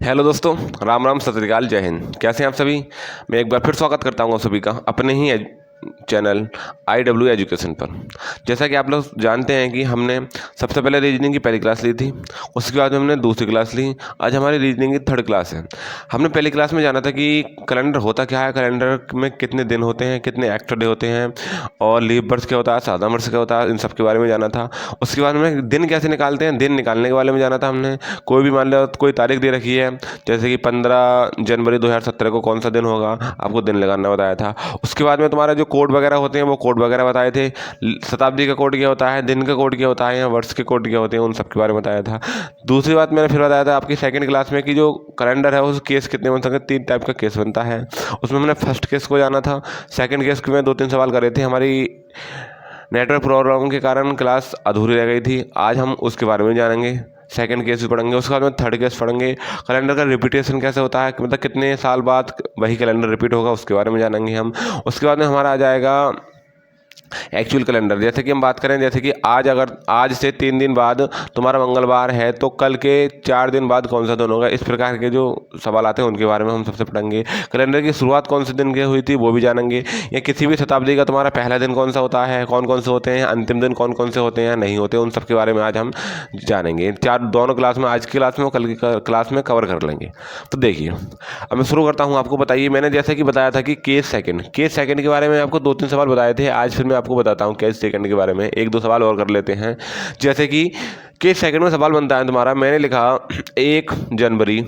Hello दोस्तों, राम राम, सत श्री अकाल, जय हिंद। कैसे हैं आप सभी। मैं एक बार फिर स्वागत करता हूं आप सभी का अपने ही चैनल IW एजुकेशन पर। जैसा कि आप लोग जानते हैं कि हमने सबसे पहले रीजनिंग की पहली क्लास ली थी, उसके बाद में हमने दूसरी क्लास ली। आज हमारी रीजनिंग की थर्ड क्लास है। हमने पहली क्लास में जाना था कि कैलेंडर होता क्या है, कैलेंडर में कितने दिन होते हैं, कितने एक्स्ट्रा डे होते हैं, और लीव वर्ष क्या होता है, सादा वर्ष क्या होता है, इन सब के बारे में जाना था। उसके बाद में दिन कैसे निकालते हैं, दिन निकालने के बारे में जाना था हमने। कोई भी मान लो कोई तारीख दे रखी है, जैसे कि 15 जनवरी 2017 को कौन सा दिन होगा, आपको दिन लगाना बताया था। उसके बाद में तुम्हारा जो कोड वगैरह होते हैं वो कोड वगैरह बताए थे। शताब्दी का कोड क्या होता है, दिन का कोड क्या होता है, या वर्ष के कोड क्या होते हैं, उन सब के बारे में बताया था। दूसरी बात मैंने फिर बताया था आपकी सेकंड क्लास में कि जो कैलेंडर है उस केस कितने बन सकते हैं। 3 टाइप का केस बनता है, उसमें मैंने फर्स्ट केस को जाना था। सेकंड केस के में 2-3 सवाल करे थे, हमारी नेटवर्क प्रॉब्लम के कारण क्लास अधूरी रह गई थी। आज हम उसके बारे में जानेंगे। सेकंड केस भी पढ़ेंगे, उसके बाद में थर्ड केस पढ़ेंगे। कैलेंडर का रिपीटेशन कैसे होता है, मतलब कितने साल बाद वही कैलेंडर रिपीट होगा, उसके बारे में जानेंगे हम। उसके बाद में हमारा आ जाएगा एक्चुअल कैलेंडर। जैसे कि हम बात करें, जैसे कि आज से 3 दिन बाद तुम्हारा मंगलवार है, तो कल के 4 दिन बाद कौन सा दिन होगा। इस प्रकार के जो सवाल आते हैं उनके बारे में हम सबसे पढ़ेंगे। कैलेंडर की शुरुआत कौन से दिन की हुई थी वो भी जानेंगे। या किसी भी शताब्दी का तुम्हारा पहला दिन कौन सा होता है, कौन कौन से होते हैं, अंतिम दिन कौन कौन से होते हैं, नहीं होते, उन सब के बारे में आज हम जानेंगे। दोनों क्लास में, आज की क्लास में और कल की क्लास में कवर कर लेंगे। तो देखिए, अब मैं शुरू करता हूँ। आपको बताइए, मैंने जैसे कि बताया था कि केस सेकंड के बारे में आपको 2-3 सवाल बताए थे। आज फिर मैं आपको बताता हूँ केस सेकंड के बारे में। 1-2 सवाल और कर लेते हैं। जैसे कि केस सेकंड में सवाल बनता है तुम्हारा, मैंने लिखा 1 जनवरी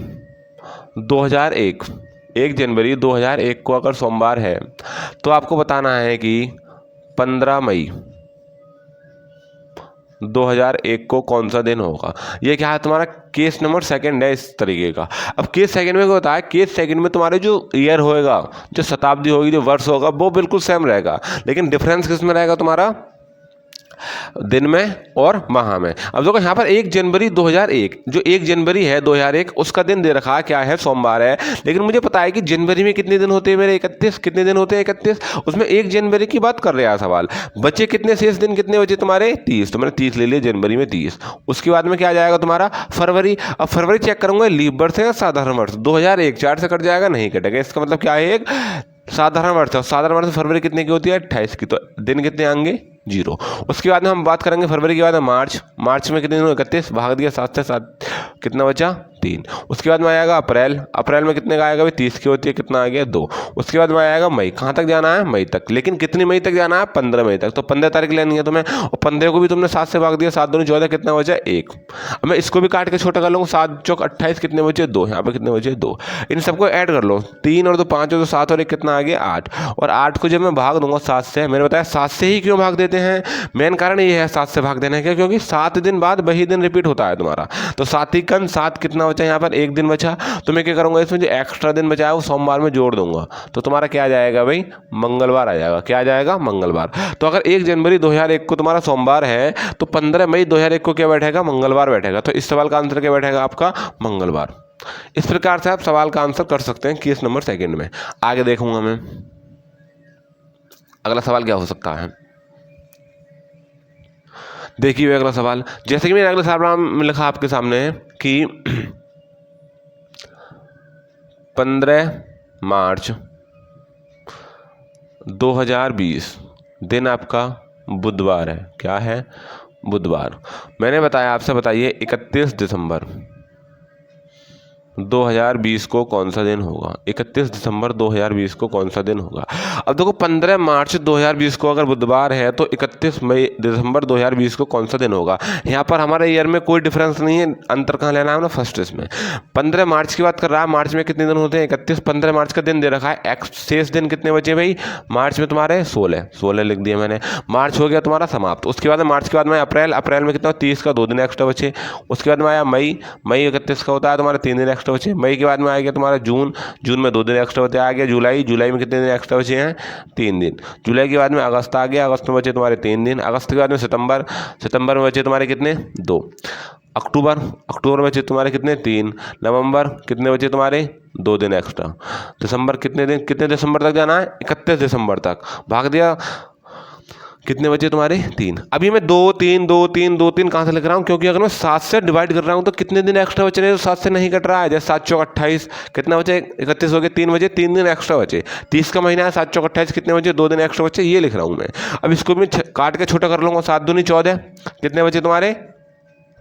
2001। 1 जनवरी 2001 को अगर सोमवार है तो आपको बताना है कि 15 मई 2001 को कौन सा दिन होगा। ये क्या है, तुम्हारा केस नंबर सेकंड है इस तरीके का। अब केस सेकंड में क्या होता है, केस सेकंड में तुम्हारे जो ईयर होएगा, जो शताब्दी होगी, जो वर्ष होगा, वो बिल्कुल सेम रहेगा, लेकिन डिफरेंस किस में रहेगा तुम्हारा, दिन में और माह में। अब देखो यहाँ पर 1 जनवरी 2001, जो 1 जनवरी है 2001, उसका दिन दे रखा क्या है, सोमवार है। लेकिन मुझे पता है कि जनवरी में कितने दिन होते हैं मेरे, 31। कितने दिन होते हैं, 31। उसमें 1 जनवरी की बात कर रहा है सवाल। बचे कितने शेष दिन, कितने बचे तुम्हारे, 30। तो मैंने 30 ले लिए, जनवरी में 30। उसके बाद में क्या आ जाएगा तुम्हारा, फरवरी। अब फरवरी चेक करूंगा लीव वर्ष है या साधारण वर्ष। 2001 4 से कट जाएगा, नहीं कटेगा। इसका मतलब क्या है, एक साधारण वर्ष है। साधारण वर्ष फरवरी कितने की होती है, 28 की। तो दिन कितने आएंगे, 0। उसके बाद में हम बात करेंगे फरवरी के बाद में मार्च में कितने दिन, 31। भाग दिया 7 से, 7 कितना बचा, 3। उसके बाद में आएगा अप्रैल में कितने का आएगा भाई, 30 की होती है, कितना आ गया, 2। उसके बाद में आएगा मई। कहाँ तक जाना है, मई तक। लेकिन कितनी मई तक जाना है, 15 मई तक। तो 15 तारीख लेनी है तुम्हें, और 15 को भी तुमने 7 से भाग दिया, 7 दूनी 14, कितना बचा, 1। अब मैं इसको भी काट के छोटा कर लूँगा, 7 चौक 28, कितने बचे, 2। यहाँ पे कितने बचे, 2। इन सबको ऐड कर लो, 3 और 2 5 और 2 7 और 1 कितना आ गया, 8। और 8 को जब मैं भाग दूंगा 7 से, मैंने बताया 7 से ही क्यों भाग देते हैं, मेन कारण ये है 7 से भाग देने का, क्योंकि 7 दिन बाद वही दिन रिपीट होता है तुम्हारा। तो 7 ही कन 7, कितना बचा यहाँ पर, 1 दिन बचा। तो मैं क्या करूँगा, इसमें जो एक्स्ट्रा दिन बचा है वो सोमवार में जोड़ दूंगा। तो तुम्हारा क्या आ जाएगा भाई, मंगलवार आ जाएगा। क्या आ जाएगा, मंगलवार। तो अगर 1 जनवरी 2001 को तुम्हारा सोमवार है, तो 15 मई 2001 को क्या बैठेगा, मंगलवार बैठेगा। तो इस सवाल का आंसर क्या बैठेगा आपका, मंगलवार। इस प्रकार से आप सवाल का आंसर कर सकते हैं केस नंबर सेकंड में। आगे देखूंगा मैं, अगला सवाल क्या हो सकता है। देखिए अगला सवाल, जैसे कि मैंने अगला सवाल में लिखा आपके सामने कि 15 मार्च 2020 दिन आपका बुधवार है। क्या है, बुधवार। मैंने बताया आपसे, बताइए 31 दिसंबर 2020 को कौन सा दिन होगा। 31 दिसंबर 2020 को कौन सा दिन होगा। अब देखो 15 मार्च 2020 को अगर बुधवार है, तो 31 मई दिसंबर 2020 को कौन सा दिन होगा। यहाँ पर हमारे ईयर में कोई डिफरेंस नहीं है, अंतर कहाँ लेना है ना, फर्स्ट इसमें 15 मार्च की बात कर रहा है। मार्च में कितने दिन होते हैं, 31। 15 मार्च का दिन दे रखा है, शेष दिन कितने बचे भाई, मार्च में तुम्हारे 16 लिख दिए मैंने। मार्च हो गया तुम्हारा समाप्त। उसके बाद मार्च के बाद में अप्रैल में कितना, 30 का 2 दिन एक्स्ट्रा बचे। उसके बाद में आया मई 31 का होता है तुम्हारे, 3 दिन एक्स्ट्रा बचे। मई के बाद में आ गया तुम्हारा जून में 2 दिन एक्स्ट्रा बचे। आ गया जुलाई में कितने दिन एक्स्ट्रा बचे हैं, 3 दिन। जुलाई के बाद में अगस्त आ गया, अगस्त में बचे तुम्हारे 3 दिन। अगस्त के बाद में सितंबर में बचे तुम्हारे कितने, 2। अक्टूबर में बचे तुम्हारे कितने, 3। नवंबर कितने बचे तुम्हारे, 2 दिन एक्स्ट्रा। दिसंबर कितने दिन, कितने दिसंबर तक जाना है, 31 दिसंबर तक। भाग दिया कितने बचे तुम्हारे 3। अभी मैं 2 3 2 3 2 3 कहाँ से लिख रहा हूँ, क्योंकि अगर मैं 7 से डिवाइड कर रहा हूँ तो कितने दिन एक्स्ट्रा बचे रहे, तो 7 से नहीं कट रहा है। जैसे 7 चौक 28, कितना बचे 31 हो गए, 3 बचे, 3 दिन एक्स्ट्रा बचे। 30 का महीना है, 7 चौक 28, कितने बचे 2 दिन एक्स्ट्रा बचे, ये लिख रहा हूँ मैं। अब इसको भी काट के छोटा कर लूँगा, 7 दूनी 14, कितने बचे तुम्हारे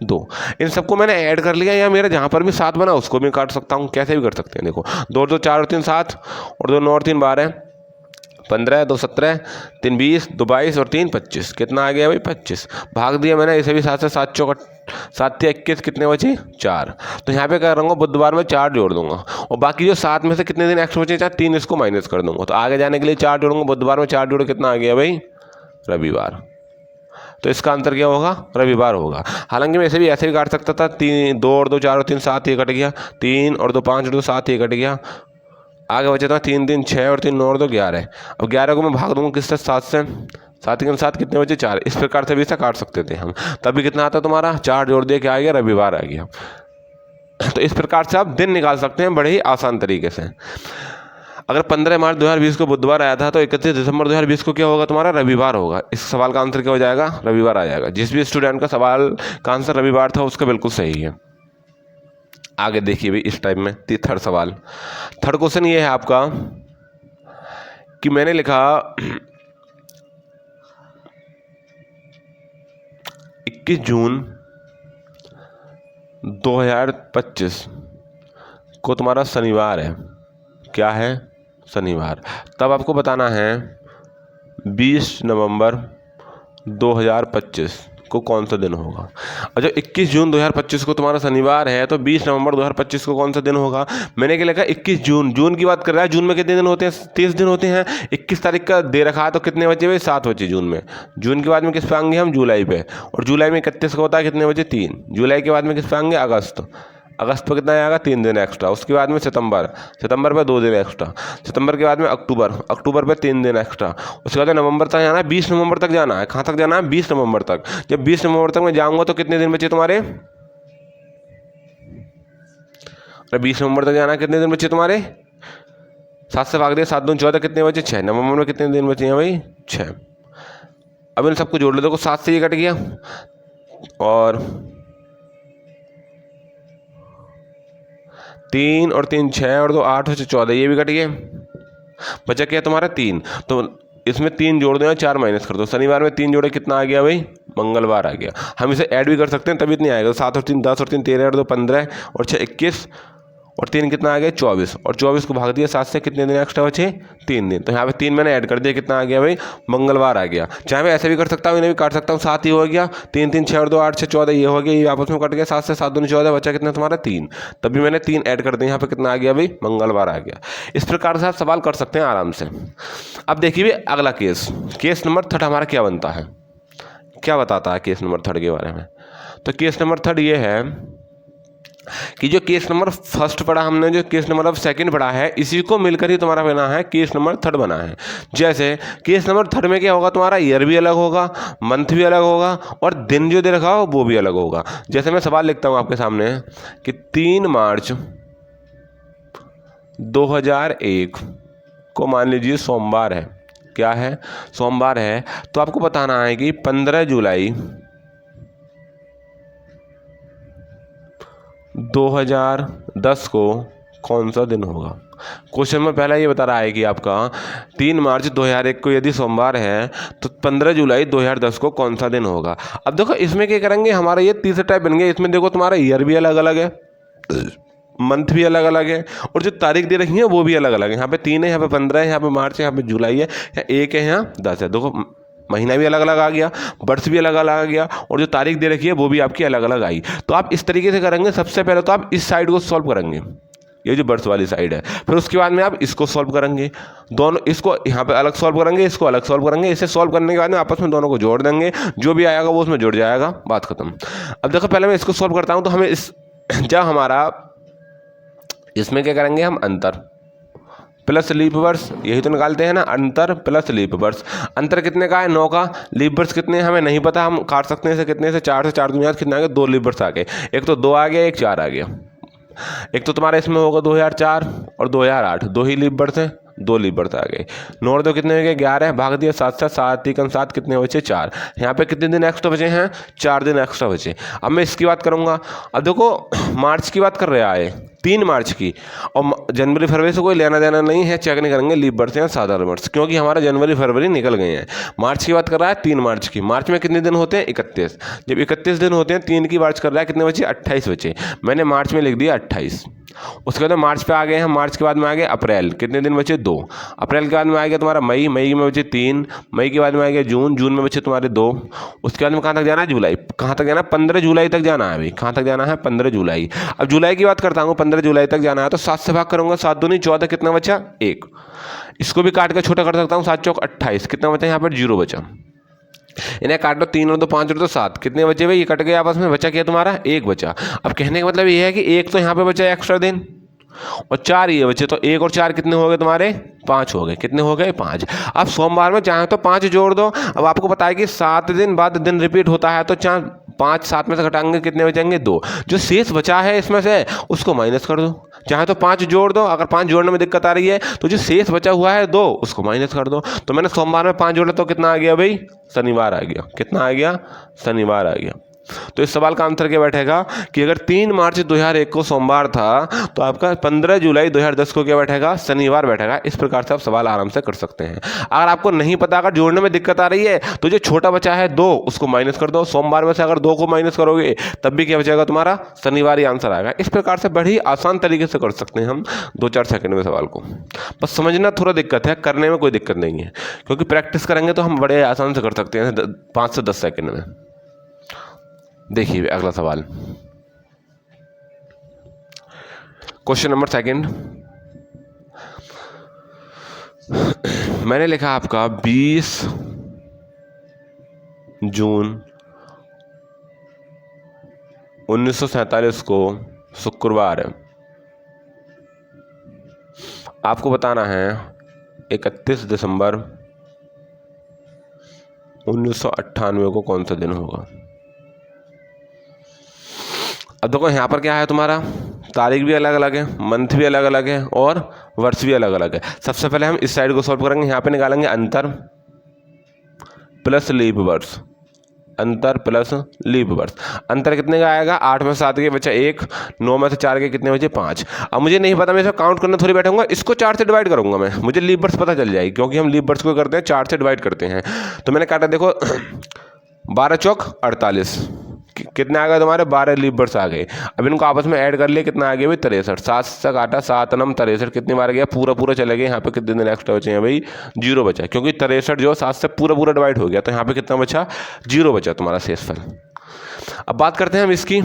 2। इन सबको मैंने ऐड कर लिया, या मेरा जहाँ पर भी 7 बना उसको भी काट सकता हूँ, कैसे भी कर सकते हैं। देखो 2 2 4 और 3 7, और 2 9 और 3 12, 15, 2 17, 3 20, 2 22 और 3 25, कितना आ गया भाई 25। भाग दिया मैंने इसे भी 7 से, 7 चौक 7 × 21, कितने बचे 4। तो यहाँ पे क्या करूँगा, बुधवार में 4 जोड़ दूंगा, और बाकी जो 7 में से कितने दिन एक्स्ट्रा बचे 3 इसको माइनस कर दूंगा। तो आगे जाने के लिए 4 जोड़ूंगा, बुधवार में 4 जोड़ो, कितना आ गया भाई रविवार। तो इसका आंसर क्या होगा, रविवार होगा। हालांकि मैं ऐसे भी काट सकता था, 3 2 और 2 4 और 3 7, ये कट गया, 3 और 2 5 और 2 7, ये कट गया। आगे बचा था 3 3 6 और 3 9 और 2 11। अब 11 को मैं भाग दूंगा किससे, 7 से, 7 के 7 कितने बचे 4। इस प्रकार से भी इसे काट सकते थे हम। तभी कितना आता तुम्हारा, 4 जोड़ दिया, क्या आ गया रविवार आ गया। तो इस प्रकार से आप दिन निकाल सकते हैं बड़े ही आसान तरीके से। अगर 15 मार्च 2020 को बुधवार आया था तो 31 दिसंबर 2020 को क्या होगा तुम्हारा, रविवार होगा। इस सवाल का आंसर क्या हो जाएगा, रविवार आ जाएगा। जिस भी स्टूडेंट का सवाल का आंसर रविवार था उसका बिल्कुल सही है। आगे देखिए भाई इस टाइप में थर्ड सवाल। थर्ड क्वेश्चन ये है आपका कि मैंने लिखा 21 जून 2025 को तुम्हारा शनिवार है। क्या है, शनिवार। तब आपको बताना है 20 नवंबर 2025 को कौन सा दिन होगा। और जो 21 जून 2025 को तुम्हारा शनिवार है तो 20 नवंबर 2025 को कौन सा दिन होगा। मैंने क्या लिखा, 21 जून, जून की बात कर रहा है। जून में कितने दिन होते हैं, 30 दिन होते हैं। 21 तारीख का दे रखा है तो कितने बचे भाई, 7 बचे जून में। जून के बाद में किस पे आएंगे हम, जुलाई पे। और जुलाई में 31 का होता है, कितने बचे 3। जुलाई के बाद में किस पे आएंगे, अगस्त। अगस्त पर कितना आएगा, 3 दिन एक्स्ट्रा। उसके बाद में सितंबर, सितंबर पर 2 दिन एक्स्ट्रा। सितंबर के बाद में अक्टूबर, अक्टूबर पर 3 दिन एक्स्ट्रा। उसके बाद नवंबर तक जाना है, 20 नवंबर तक जाना है। कहाँ तक जाना है, 20 नवंबर तक। जब 20 नवंबर तक मैं जाऊँगा तो कितने दिन बचे तुम्हारे, अरे 20 नवंबर तक जाना है, कितने दिन बचे तुम्हारे, 7 से भाग दिया, 7 दूनी 14, कितने बचे 6। नवंबर में कितने दिन बचे हैं भाई 6। अब इन सबको जोड़ लो, देखो 7 से ये कट गया, और 3 और 3 6 और 2 8 और 14, ये भी कट गए। बचा क्या तुम्हारा 3। तो इसमें 3 जोड़ दो या 4 माइनस कर दो। शनिवार में 3 जोड़े, कितना आ गया भाई, मंगलवार आ गया। हम इसे ऐड भी कर सकते हैं तभी इतनी आएगा। 7 और 3 10 और 3 13 और 2 15 और 6 21 और 3 कितना आ गया 24। और 24 को भाग दिया 7 से, कितने दिन एक्स्ट्रा बचे 3 दिन। तो यहाँ पे 3 मैंने ऐड कर दिया, कितना आ गया भाई, मंगलवार आ गया। चाहे मैं ऐसे भी कर सकता हूँ, इन्हें भी काट सकता हूँ। 7 ही हो गया, 3 3 6 और 2 8 6 14, ये हो गया, ये आपस में कट गया। 7 से 7 दूनी 14, बचा कितना तुम्हारा 3। तभी मैंने 3 ऐड कर दिया, यहाँ पे कितना आ गया भाई, मंगलवार आ गया। इस प्रकार से आप सवाल कर सकते हैं आराम से। अब देखिए अगला केस, केस नंबर 3 हमारा क्या बनता है, क्या बताता है केस नंबर 3 के बारे में। तो केस नंबर 3 ये है कि जो केस नंबर 1 पढ़ा हमने, जो केस नंबर 2 पढ़ा है, इसी को मिलकर ही तुम्हारा बना है केस नंबर 3 बना है। जैसे केस नंबर 3 में क्या होगा, तुम्हारा ईयर भी अलग होगा, मंथ भी अलग होगा, और दिन जो दे रखा हो वो भी अलग होगा। जैसे मैं सवाल लिखता हूँ आपके सामने कि 3 मार्च 2001 को मान लीजिए सोमवार है। क्या है, सोमवार है। तो आपको बताना है कि 15 जुलाई 2010 को कौन सा दिन होगा। क्वेश्चन में पहला ये बता रहा है कि आपका 3 मार्च 2001 को यदि सोमवार है तो 15 जुलाई 2010 को कौन सा दिन होगा। अब देखो इसमें क्या करेंगे, हमारा ये तीसरा टाइप बन गया। इसमें देखो तुम्हारा ईयर भी अलग अलग है, मंथ भी अलग अलग है, और जो तारीख दे रखी है वो भी अलग अलग है। यहाँ पे 3 है, यहाँ पे 15 है, यहाँ पे मार्च है, यहाँ पे जुलाई है, यहाँ 1 है, यहाँ 10 है। देखो महीना भी अलग अलग आ गया, वर्ष भी अलग अलग आ गया, और जो तारीख दे रखी है वो भी आपकी अलग अलग आई। तो आप इस तरीके से करेंगे। सबसे पहले तो आप इस साइड को सॉल्व करेंगे, ये जो वर्ष वाली साइड है। फिर उसके बाद में आप इसको सॉल्व करेंगे, दोनों इसको यहाँ पे अलग सॉल्व करेंगे, इसको अलग सॉल्व करेंगे। इसे सॉल्व करने के बाद में आपस में दोनों को जोड़ देंगे, जो भी आएगा वो उसमें जुड़ जाएगा, बात खत्म। अब देखो पहले मैं इसको सॉल्व करता हूँ। तो हमें इस जब हमारा इसमें क्या करेंगे हम, अंतर प्लस लीप वर्ष, यही तो निकालते हैं ना, अंतर प्लस लीप वर्ष। अंतर कितने का है, 9 का। लीप वर्ष कितने हमें नहीं पता, हम काट सकते हैं इसे, कितने से 4 से 4 दूनी कितना आ गया, 2 लीप वर्ष आ गए। एक तो 2 आ गया, एक 4 आ गया। एक तो तुम्हारा इसमें होगा 2004 और 2008, 2 ही लीप वर्ष हैं, 2 लीप बर्थ आ गए। 9 और 2 कितने हो गए 11, भाग दिया 7 से, 7 3 7 कितने बचे 4। यहाँ पे कितने दिन एक्स्ट्रा बचे हैं 4 दिन एक्स्ट्रा बचे। अब मैं इसकी बात करूँगा। अब देखो मार्च की बात कर रहा है 3 मार्च की, और जनवरी फरवरी से कोई लेना देना नहीं है, चेक नहीं करेंगे लीप बर्थ या साधारण बर्थ, क्योंकि हमारा जनवरी फरवरी निकल गए हैं। मार्च की बात कर रहा है 3 मार्च की। मार्च में कितने दिन होते हैं 31। जब 31 दिन होते हैं 3 की बात कर रहा है, कितने बचे 28 बचे। मैंने मार्च में लिख दिया 28। उसके बाद मार्च पे आ गए हम, मार्च के बाद में आ गए अप्रैल, कितने दिन बचे 2। अप्रैल के बाद में आ गया तुम्हारा मई, मई में बचे 3। मई के बाद में आ गया जून, जून में बचे तुम्हारे 2। उसके बाद में कहाँ तक जाना है जुलाई, कहाँ तक जाना है 15 जुलाई तक जाना है अभी, कहाँ तक जाना है 15 जुलाई। अब जुलाई की बात करता हूँ, 15 जुलाई तक जाना है तो 7 से भाग करूँगा, 7 दूनी 14, कितना बचा 1। इसको भी काट कर छोटा कर सकता हूँ, 7 चौक 28, कितना बचा यहाँ पर 0 बचा। इन्हें काट लो, 3 और 2 5 और 2 7, कितने बचे भाई, ये कट गए आपस में, बचा क्या तुम्हारा 1 बचा। अब कहने का मतलब ये है कि 1 तो यहाँ पे बचा एक्स्ट्रा दिन और 4 ये बचे, तो 1 और 4 कितने हो गए तुम्हारे 5 हो गए। कितने हो गए 5। अब सोमवार में चाहे तो 5 जोड़ दो। अब आपको पता है कि 7 दिन बाद दिन रिपीट होता है, तो 5 7 में से घटाएंगे कितने बचेंगे 2। जो शेष बचा है इसमें से उसको माइनस कर दो, चाहे तो 5 जोड़ दो। अगर 5 जोड़ने में दिक्कत आ रही है तो जो शेष बचा हुआ है 2 उसको माइनस कर दो। तो मैंने सोमवार में 5 जोड़ा तो कितना आ गया भाई, शनिवार आ गया। कितना आ गया, शनिवार आ गया। तो इस सवाल का आंसर क्या बैठेगा कि अगर 3 मार्च 2001 को सोमवार था तो आपका 15 जुलाई 2010 को क्या बैठेगा, शनिवार बैठेगा। इस प्रकार से आप सवाल आराम से कर सकते हैं। अगर आपको नहीं पता, अगर जोड़ने में दिक्कत आ रही है तो जो छोटा बचा है 2 उसको माइनस कर दो। सोमवार में से अगर 2 को माइनस करोगे तब भी क्या बचेगा तुम्हारा, शनिवार ही आंसर आएगा। इस प्रकार से बड़ी आसान तरीके से कर सकते हैं हम 2-4 सेकंड में सवाल को। बस समझना थोड़ा दिक्कत है, करने में कोई दिक्कत नहीं है, क्योंकि प्रैक्टिस करेंगे तो हम बड़े आसान से कर सकते हैं 5 से 10 सेकंड में। देखिए अगला सवाल, क्वेश्चन नंबर 2। मैंने लिखा आपका 20 जून 1947 को शुक्रवार है। आपको बताना है 31 दिसंबर 1998 को कौन सा दिन होगा। अब देखो यहाँ पर क्या है तुम्हारा, तारीख भी अलग अलग है, मंथ भी अलग अलग है और वर्ष भी अलग अलग है। सबसे पहले हम इस साइड को सॉल्व करेंगे। यहाँ पे निकालेंगे अंतर प्लस लीप वर्ष, अंतर प्लस लीप वर्ष। अंतर कितने का आएगा, 8 में 7 के बचा 1, 9 में से 4 के कितने बचे 5। अब मुझे नहीं पता, मैं इसे काउंट करने थोड़ी बैठूंगा, इसको 4 से डिवाइड करूंगा मैं, मुझे लीप वर्ष पता चल जाएगी, क्योंकि हम लीप वर्ष को करते हैं 4 से डिवाइड करते हैं। तो मैंने काटा, देखो 12 चौक 48, कितने आ गए तुम्हारे 12 लीप वर्ष आ गए। अब इनको आपस में ऐड कर लिए, कितना आ गया भाई 63। 7 से काटा, 7 9 63, कितनी बार गया पूरा पूरा चले गए। यहाँ पे कितने दिन एक्स्ट्रा बचे हैं भाई, 0 बचा, क्योंकि 63 जो 7 से पूरा पूरा डिवाइड हो गया, तो यहाँ पे कितना बचा 0 बचा तुम्हारा शेषफल। अब बात करते हैं हम इसकी।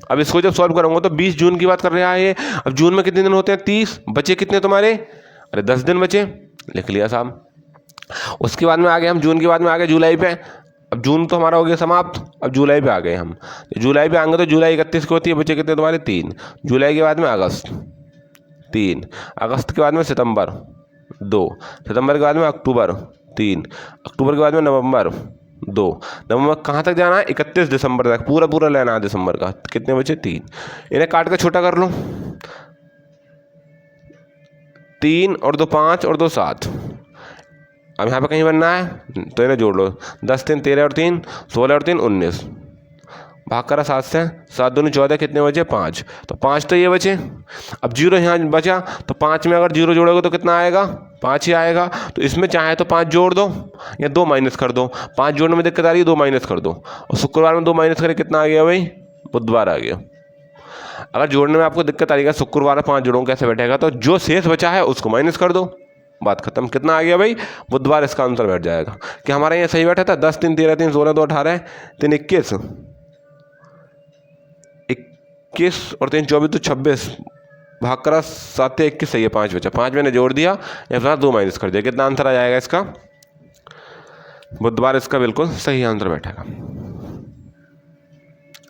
अब इसको जब सॉल्व करूंगा तो 20 जून की बात कर रहा है ये। अब जून में कितने दिन होते हैं 30, बचे कितने तुम्हारे, अरे 10 दिन बचे, लिख लिया साहब। उसके बाद में आ गए हम जून के बाद में आ गए जुलाई पे। अब जून तो हमारा हो गया समाप्त, अब जुलाई पे आ गए हम। जुलाई पे आएंगे तो जुलाई 31 को होती है, बचे कितने तुम्हारे 3। जुलाई के बाद में अगस्त 3, अगस्त के बाद में सितंबर 2, सितंबर के बाद में अक्टूबर 3, अक्टूबर के बाद में नवंबर 2, नवंबर कहाँ तक जाना है 31 दिसंबर तक, पूरा पूरा लेना है दिसंबर का। कितने बचे 3। इन्हें काट कर छोटा कर लो, 3 और 2 5 और 2 7। अब यहाँ पे कहीं बनना है तो इन्हें जोड़ लो, 10 3 13 और 3 16 और 3 19, भाग करा 7 से, 7 दूनी 14, कितने बचे 5। तो 5 तो ये बचे। अब 0 यहाँ बचा, तो 5 में अगर 0 जोड़ोगे तो कितना आएगा 5 ही आएगा। तो इसमें चाहे तो 5 जोड़ दो या 2 माइनस कर दो। 5 जोड़ने में दिक्कत आ रही है, 2 माइनस कर दो। और शुक्रवार में 2 माइनस करें, कितना आ गया भाई, बुधवार आ गया। अगर जोड़ने में आपको दिक्कत आ रही है शुक्रवार में 5 जोड़ों कैसे बैठेगा, तो जो शेष बचा है उसको माइनस कर दो, बात खत्म। कितना आ गया भाई, बुधवार इसका आंसर बैठ जाएगा। कि हमारे यहाँ सही बैठा था 10 3 13 3 16 2 18 3 21, 21 और 3 24 तो 26, भाग करा 7 21 सही है, 5 बचा। 5 मैंने जोड़ दिया या फिर 2 माइनस कर दिया, कितना आंसर आ जाएगा इसका, बुधवार इसका बिल्कुल सही आंसर बैठेगा।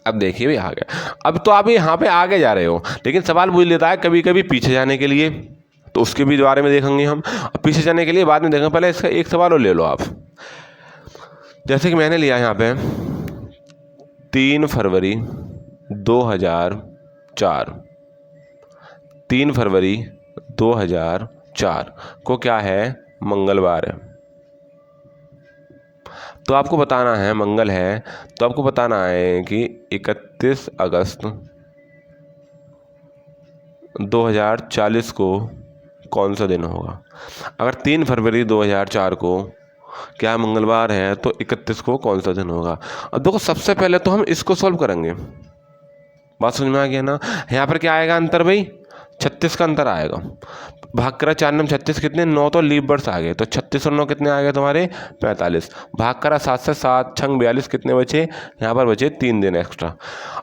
अब देखिए भी आ गया। अब तो आप यहाँ पे आगे जा रहे हो, लेकिन सवाल पूछ लेता है कभी कभी पीछे जाने के लिए, तो उसके भी बारे में देखेंगे हम। पीछे जाने के लिए बाद में देखेंगे, पहले इसका एक सवाल और ले लो आप। जैसे कि मैंने लिया यहाँ पे 3 फरवरी 2004, 3 फरवरी 2004 4 को क्या है, मंगलवार है। तो आपको बताना है, मंगल है तो आपको बताना है कि 31 अगस्त 2040 को कौन सा दिन होगा। अगर 3 फरवरी 2004 को क्या मंगलवार है तो 31 को कौन सा दिन होगा। अब देखो सबसे पहले तो हम इसको सॉल्व करेंगे। बात समझ में आ गया ना। यहाँ पर क्या आएगा अंतर भाई, 36 का अंतर आएगा। भाग करा 4 9 36 कितने, 9 तो लीप वर्ष आ गए, तो 36 और 9 कितने आ गए तुम्हारे 45। भाग करा 7 से 7 6 42 कितने बचे, यहाँ पर बचे 3 दिन एक्स्ट्रा।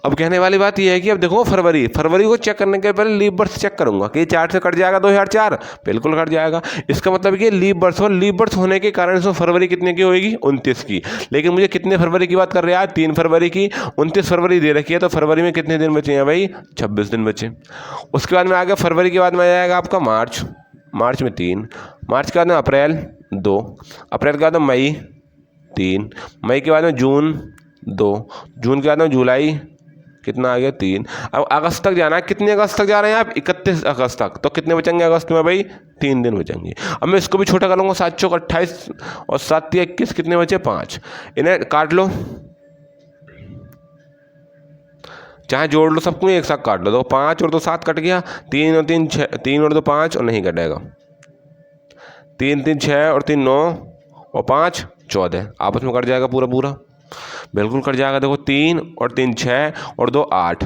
अब कहने वाली बात यह है कि अब देखो फरवरी को चेक करने के पहले लीप वर्ष चेक करूंगा कि 4 से कट जाएगा 2004, बिल्कुल कट जाएगा। इसका मतलब कि लीप वर्ष हो, लीप वर्ष होने के कारण से फरवरी कितने की होगी, 29 की। लेकिन मुझे कितने फरवरी की बात कर रहे हैं आज, 3 फरवरी की। 29 फरवरी दे रखी है तो फरवरी में कितने दिन बचे हैं भाई, 26 दिन बचे। उसके बाद में आ गया फरवरी के बाद में आ जाएगा आपका मार्च में 3, मार्च के बाद में अप्रैल 2, अप्रैल के बाद में मई 3, मई के बाद में जून 2, जून के बाद में जुलाई कितना आ गया 3। अब अगस्त तक जाना है, कितने अगस्त तक जा रहे हैं आप, 31 अगस्त तक। तो कितने बचेंगे अगस्त में भाई, 3 दिन बचेंगे। अब मैं इसको भी छोटा कर लूँगा, 7 चौक 28 और 7 3 21 कितने बचे 5। इन्हें काट लो, चाहे जोड़ लो सबको, एक साथ काट लो। तो 5 और 2 7 कट गया, 3 और 3 6, 3 और 2 5 और नहीं कटेगा, 3 3 6 और 3 9 और 5 14, आपस में कट जाएगा पूरा, बिल्कुल कट जाएगा। देखो 3 और 3 6 और 2 8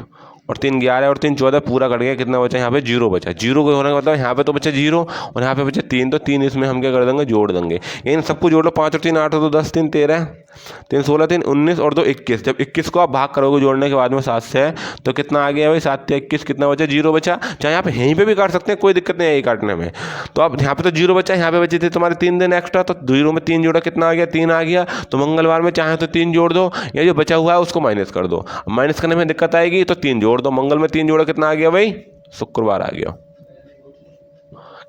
और 3 11 और 3 14, पूरा कट गया। कितना बचा यहाँ पे, 0 बचा। 0 को होने का मतलब यहाँ पे तो बचा 0 और यहाँ पे बचा 3, तो 3 इसमें हम क्या कर देंगे, जोड़ देंगे। इन सबको जोड़ लो, 5 और 3 8 और 2 10, 3 13, 3 16, 3 19 और 2 21। जब 21 को आप भाग करोगे जोड़ने के बाद में 7 से, तो कितना आ गया भाई, 7 3 21 कितना बचा, 0 बचा। चाहे यहाँ पे यहीं पे भी काट सकते हैं, कोई दिक्कत नहीं है ये काटने में। तो अब यहाँ पे तो 0 बचा, यहाँ पे बचे थे तुम्हारे 3 दिन एक्स्ट्रा, तो 0 में 3 जोड़ा कितना आ गया, 3 आ गया। तो मंगलवार में चाहे तो 3 जोड़ दो, या जो बचा हुआ है उसको माइनस कर दो। माइनस करने में दिक्कत आएगी तो 3 जोड़ दो। मंगल में 3 जोड़ा कितना आ गया भाई, शुक्रवार आ गया।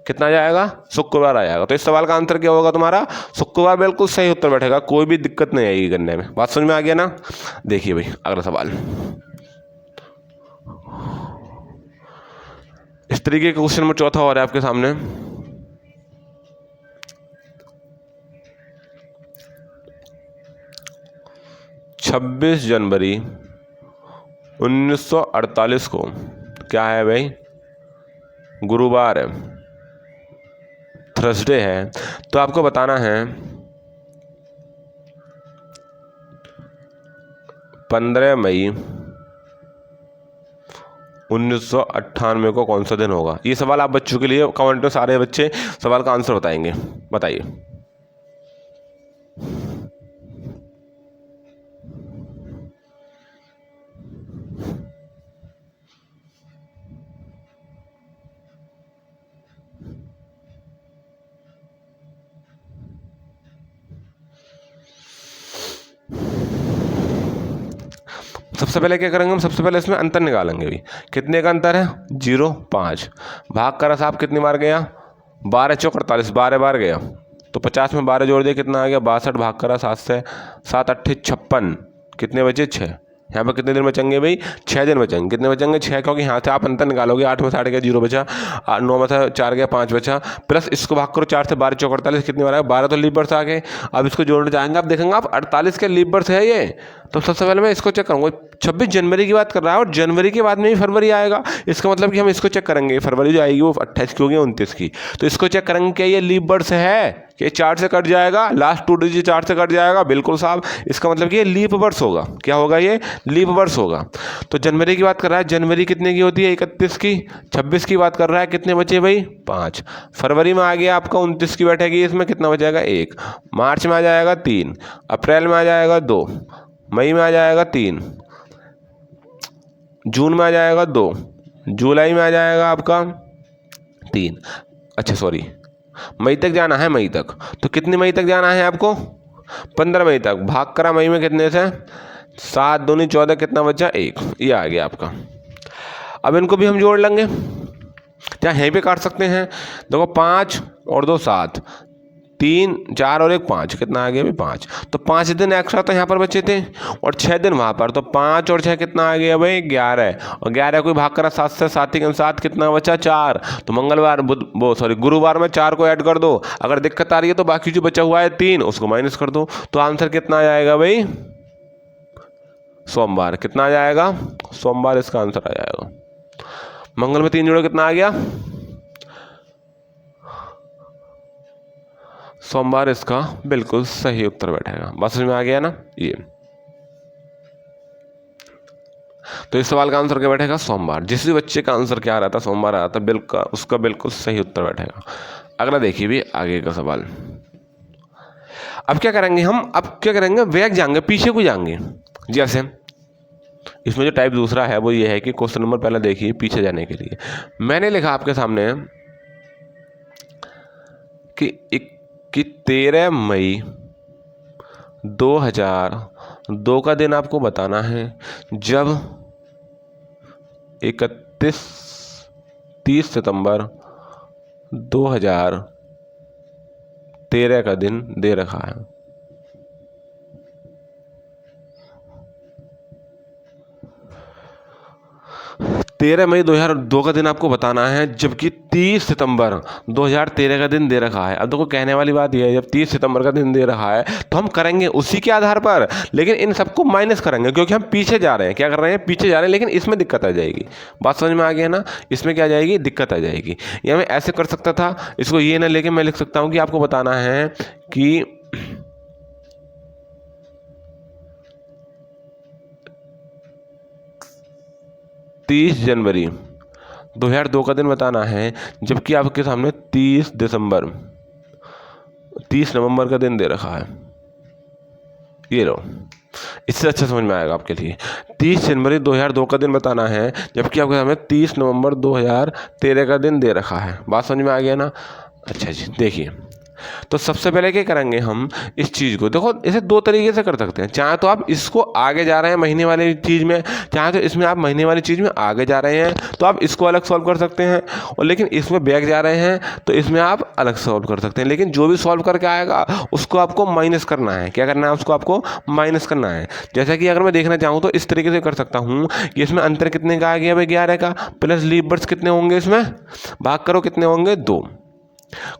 कितना आ जाएगा, शुक्रवार आ जाएगा। तो इस सवाल का आंसर क्या होगा तुम्हारा, शुक्रवार बिल्कुल सही उत्तर बैठेगा, कोई भी दिक्कत नहीं आएगी करने में। बात समझ में आ गया ना। देखिए भाई अगला सवाल, इस तरीके का क्वेश्चन नंबर 4 हो रहा है आपके सामने। छब्बीस जनवरी 1948 को क्या है भाई, गुरुवार है, थर्सडे है। तो आपको बताना है 15 मई 1998 को कौन सा दिन होगा। ये सवाल आप बच्चों के लिए, कमेंट में सारे बच्चे सवाल का आंसर बताएंगे, बताइए। सबसे पहले क्या करेंगे हम, सबसे पहले इसमें अंतर निकालेंगे भी। कितने का अंतर है, 0 5। भाग करा साहब कितनी बार गया, 12 चौक 48, 12 बार गया। तो 50 में 12 जोड़ दिया, कितना आ गया 62। भाग करा 7 से, 7 8 56, कितने बचे 6। यहाँ पर कितने दिन बचेंगे भाई, 6 दिन बचेंगे। कितने बचेंगे 6, क्योंकि यहाँ से आप अंतर निकालोगे। 8 में 60 गया, 0 बचा। 9 में से 4 गया, 5 बचा। प्लस इसको भाग करो 4 से, 12 चौक 48, कितनी बार आया 12, तो लीप वर्ष आ गए। अब इसको जोड़ने जाएंगे, आप देखेंगे आप 48 के लीप वर्ष है ये। तो सबसे पहले मैं इसको चेक करूँगा, 26 जनवरी की बात कर रहा है और जनवरी के बाद में ही फरवरी आएगा। इसका मतलब कि हम इसको चेक करेंगे, फरवरी जो आएगी वो 28 की होगी, 29 की। तो इसको चेक करेंगे क्या ये लीप वर्ष है, कि 4 से कट जाएगा, लास्ट 2 डिजिट 4 से कट जाएगा, बिल्कुल साहब। इसका मतलब कि ये लीप वर्ष होगा। क्या होगा, ये लीप वर्ष होगा। तो जनवरी की बात कर रहा है, जनवरी कितने की होती है, 31 की। 26 की बात कर रहा है, कितने बचे भाई 5। फरवरी में आ गया आपका 29 की बैठेगी, इसमें कितना बचेगा 1। मार्च में आ जाएगा 3, अप्रैल में आ जाएगा 2, मई में आ जाएगा 3, जून में आ जाएगा 2, जुलाई में आ जाएगा आपका 3। अच्छा सॉरी, मई तक जाना है, मई तक। तो कितने मई तक जाना है आपको, 15 मई तक। भाग करा मई में कितने से, 7 दूनी 14, कितना बचा 1। ये आ गया आपका। अब इनको भी हम जोड़ लेंगे, क्या यहीं पे काट सकते हैं। देखो 5 और 2 7, 3 4 और 1 5, कितना आ गया भाई 5। तो 5 दिन एक्स्ट्रा तो यहाँ पर बचे थे और 6 दिन वहाँ पर, तो 5 और 6 कितना आ गया भाई 11, और 11 को भाग करा 7 से, 7 के 7 कितना बचा 4। तो मंगलवार गुरुवार में 4 को ऐड कर दो, अगर दिक्कत आ रही है तो बाकी जो बचा हुआ है 3 उसको माइनस कर दो। तो आंसर कितना आ जाएगा भाई सोमवार। कितना आ जाएगा सोमवार, इसका आंसर आ जाएगा। मंगल में 3 जोड़ो कितना आ गया सोमवार, इसका बिल्कुल सही उत्तर बैठेगा। बस समझ में आ गया ना ये। तो इस सवाल का आंसर क्या बैठेगा सोमवार। जिस भी बच्चे का आंसर क्या आ रहा था सोमवार आ रहा था, बिल्कुल उसका बिल्कुल सही उत्तर बैठेगा। अगला देखिए भी आगे का सवाल। अब क्या करेंगे हम, अब क्या करेंगे बैक जाएंगे, पीछे को जाएंगे। जैसे इसमें जो टाइप दूसरा है वो ये है कि क्वेश्चन नंबर पहले देखिए पीछे जाने के लिए मैंने लिखा आपके सामने कि 13 मई 2002 का दिन आपको बताना है जब 30 सितंबर 2013 का दिन दे रखा है। 13 मई 2002 का दिन आपको बताना है जबकि 30 सितंबर 2013 का दिन दे रखा है। अब देखो कहने वाली बात यह है, जब 30 सितंबर का दिन दे रखा है तो हम करेंगे उसी के आधार पर, लेकिन इन सबको माइनस करेंगे क्योंकि हम पीछे जा रहे हैं। क्या कर रहे हैं पीछे जा रहे हैं, लेकिन इसमें दिक्कत आ जाएगी। बात समझ में आ गया ना, इसमें क्या आ जाएगी दिक्कत आ जाएगी। या मैं ऐसे कर सकता था, इसको ये ना लेके मैं लिख सकता हूँ कि आपको बताना है कि 30 जनवरी 2002 का दिन बताना है जबकि आपके सामने 30 नवंबर का दिन दे रखा है। ये लो, इससे अच्छा समझ में आएगा आपके लिए। 30 जनवरी 2002 का दिन बताना है जबकि आपके सामने 30 नवंबर 2013 का दिन दे रखा है। बात समझ में आ गया ना। अच्छा जी, देखिए तो सबसे पहले क्या करेंगे हम इस चीज़ को, देखो इसे दो तरीके से कर सकते हैं। चाहे तो आप इसको आगे जा रहे हैं महीने वाली चीज़ में, चाहे तो इसमें आप महीने वाली चीज़ में आगे जा रहे हैं तो आप इसको अलग सॉल्व कर सकते हैं, और लेकिन इसमें बैक जा रहे हैं तो इसमें आप अलग सॉल्व कर सकते हैं। लेकिन जो भी सॉल्व करके आएगा उसको आपको माइनस करना है। क्या करना है उसको आपको माइनस करना है। जैसा कि अगर मैं देखना चाहूँ तो इस तरीके से कर सकता हूँ कि इसमें अंतर कितने का आ गया भाई 11 का, प्लस लीप वर्ड्स कितने होंगे, इसमें भाग करो कितने होंगे 2।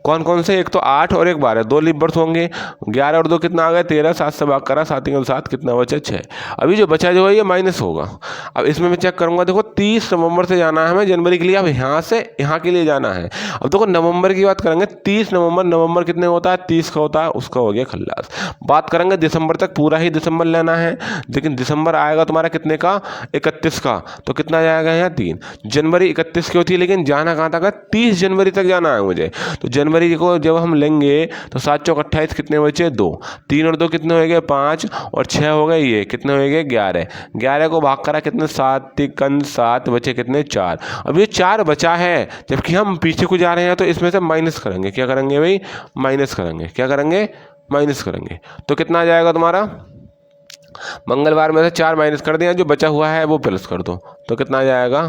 कौन कौन से, एक तो 8 और एक 12, 2 लीप बर्थ होंगे। 11 और 2 कितना आ गया 13, 7 से भाग करा 7 के 7 कितना बचा 6। अभी जो बचा जो है ये माइनस होगा। अब इसमें मैं चेक करूंगा, देखो 30 नवंबर से जाना है हमें जनवरी के लिए, अब यहाँ से यहाँ के लिए जाना है। अब देखो नवंबर की बात करेंगे, 30 नवंबर कितने होता है 30 का होता है, उसका हो गया खल्लास। बात करेंगे दिसंबर तक, पूरा ही दिसंबर लेना है, लेकिन दिसंबर आएगा तुम्हारा कितने का 31 का, तो कितना जाएगा यहाँ 3। जनवरी 31 की होती है लेकिन जाना कहाँ तक है 30 जनवरी तक जाना है मुझे। तो जनवरी को जब हम लेंगे तो 7 चौक 28 कितने बचे 2, 3 और 2 कितने हो गए 5 और 6 हो गए ये कितने हो गए 11। 11 को भाग करा कितने 7 तिकन 7 बचे कितने 4। अब ये 4 बचा है जबकि हम पीछे को जा रहे हैं तो इसमें से माइनस करेंगे। क्या करेंगे भाई माइनस करेंगे। क्या करेंगे माइनस करेंगे। तो कितना आ जाएगा तुम्हारा, मंगलवार में से 4 माइनस कर दिया, जो बचा हुआ है वो प्लस कर दो, तो कितना आ जाएगा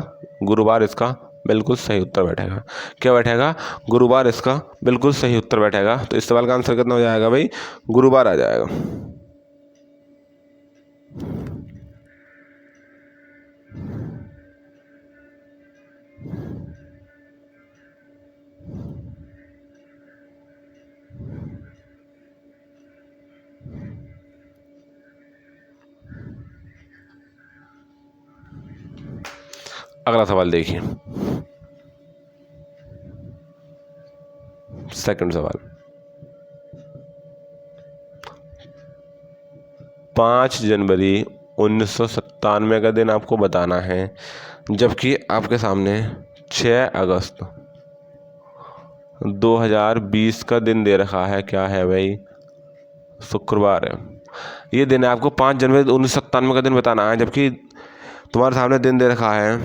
गुरुवार। इसका बिल्कुल सही उत्तर बैठेगा। क्या बैठेगा गुरुवार, इसका बिल्कुल सही उत्तर बैठेगा। तो इस सवाल का आंसर कितना हो जाएगा भाई गुरुवार आ जाएगा। अगला सवाल देखिए, सेकंड सवाल। 5 जनवरी 1997 का दिन आपको बताना है जबकि आपके सामने 6 अगस्त 2020 का दिन दे रखा है। क्या है भाई शुक्रवार है। ये दिन है आपको 5 जनवरी 1997 का दिन बताना है जबकि तुम्हारे सामने दिन दे रखा है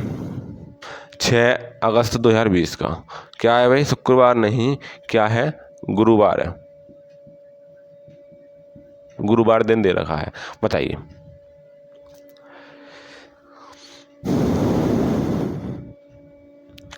6 अगस्त 2020 का। क्या है भाई शुक्रवार नहीं, क्या है गुरुवार है। गुरुवार दिन दे रखा है, बताइए।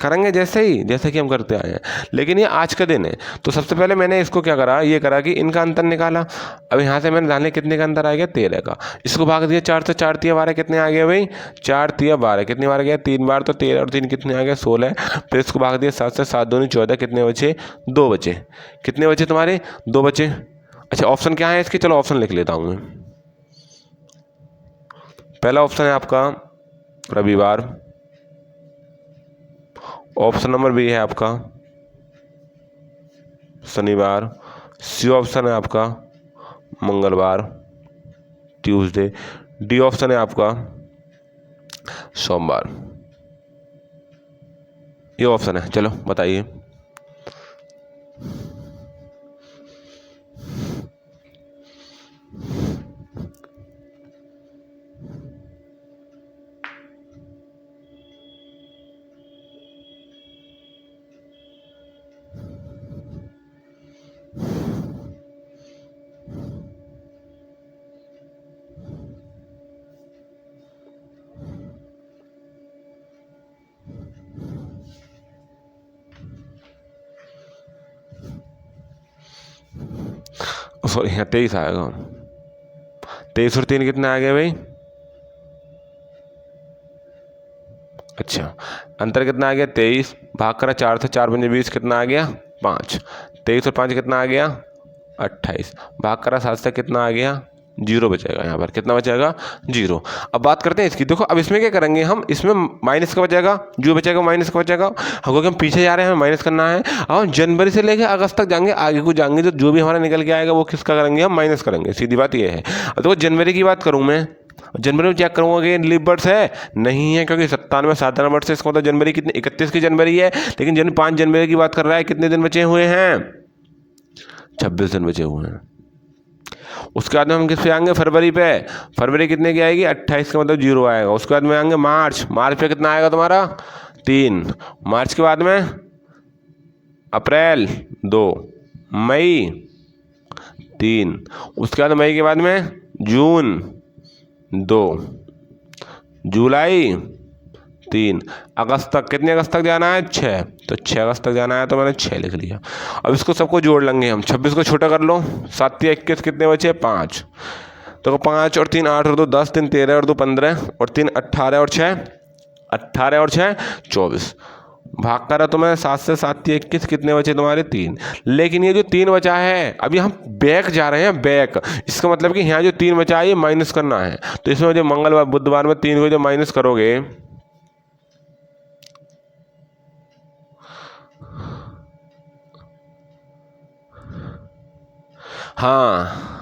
करेंगे जैसे कि हम करते आए हैं, लेकिन ये आज का दिन है। तो सबसे पहले मैंने इसको क्या करा, ये करा कि इनका अंतर निकाला। अब यहाँ से मैंने जाने कितने का अंतर आ गया, 13 का। इसको भाग दिया 4 से, 4 तिया 12 कितने आ गए भाई, 4 तिया 12 कितनी बार गया, 3 बार, तो 13 और 3 कितने आ गए, 16। फिर इसको भाग दिया 7 से, 7 दूनी 14, कितने बचे, 2 बचे। कितने बचे तुम्हारे, 2 बचे। अच्छा ऑप्शन क्या है इसके, चलो ऑप्शन लिख लेता हूँ मैं। पहला ऑप्शन है आपका रविवार, ऑप्शन नंबर बी है आपका शनिवार, सी ऑप्शन है आपका मंगलवार ट्यूसडे, डी ऑप्शन है आपका सोमवार। ये ऑप्शन है, चलो बताइए। सॉरी यहाँ 23 आएगा। 23 और 3 कितने आ गए भाई, अच्छा अंतर कितना आ गया, 23 भाग करा 4 से, 4 पंजे 20 कितना आ गया, 5। 23 और 5 कितना आ गया, 28 भाग करा 7 से, कितना आ गया, 0 बचेगा। यहाँ पर कितना बचेगा, 0। अब बात करते हैं इसकी, देखो अब इसमें क्या करेंगे हम, इसमें माइनस का बचेगा, जो बचेगा माइनस का बचेगा, क्योंकि हम पीछे जा रहे हैं, हमें माइनस करना है। अब हम जनवरी से लेकर अगस्त तक जाएंगे, आगे को जाएंगे, तो जो भी हमारा निकल के आएगा वो किसका करेंगे, हम माइनस करेंगे, सीधी बात ये है। अब देखो जनवरी की बात करूँ मैं, जनवरी में चेक करूँगा कि लीप बर्ड्स है, नहीं है, क्योंकि 97 साधारण वर्ष से, इसका मतलब जनवरी कितनी, 31 की जनवरी है, लेकिन 5 जनवरी की बात कर रहा है, कितने दिन बचे हुए हैं, 26 दिन बचे हुए हैं। उसके बाद में हम किस पे आएंगे, फरवरी पे, फरवरी कितने की आएगी, 28 का मतलब 0 आएगा। उसके बाद में आएंगे मार्च, मार्च पे कितना आएगा तुम्हारा, 3। मार्च के बाद में अप्रैल 2, मई 3, उसके बाद मई के बाद में जून 2, जुलाई 3, अगस्त तक, कितने अगस्त तक जाना है, 6, तो 6 अगस्त तक जाना है, तो मैंने 6 लिख लिया। अब इसको सबको जोड़ लेंगे हम, 26 को छोटा कर लो, 7 या 21 कितने बचे, 5, तो 5 और 3 8 और 2 10, 3 13 और 2 15 और 3 18 और 6 18 और 6 24, भाग करा तो मैं 7 से, 7 या 21 कितने बचे तुम्हारे, 3। लेकिन ये जो 3 बचा है, अभी हम बैक जा रहे हैं, बैक, इसका मतलब कि यहाँ जो 3 बचा है ये माइनस करना है। तो इसमें जो मंगलवार बुधवार में 3 को जो माइनस करोगे, हाँ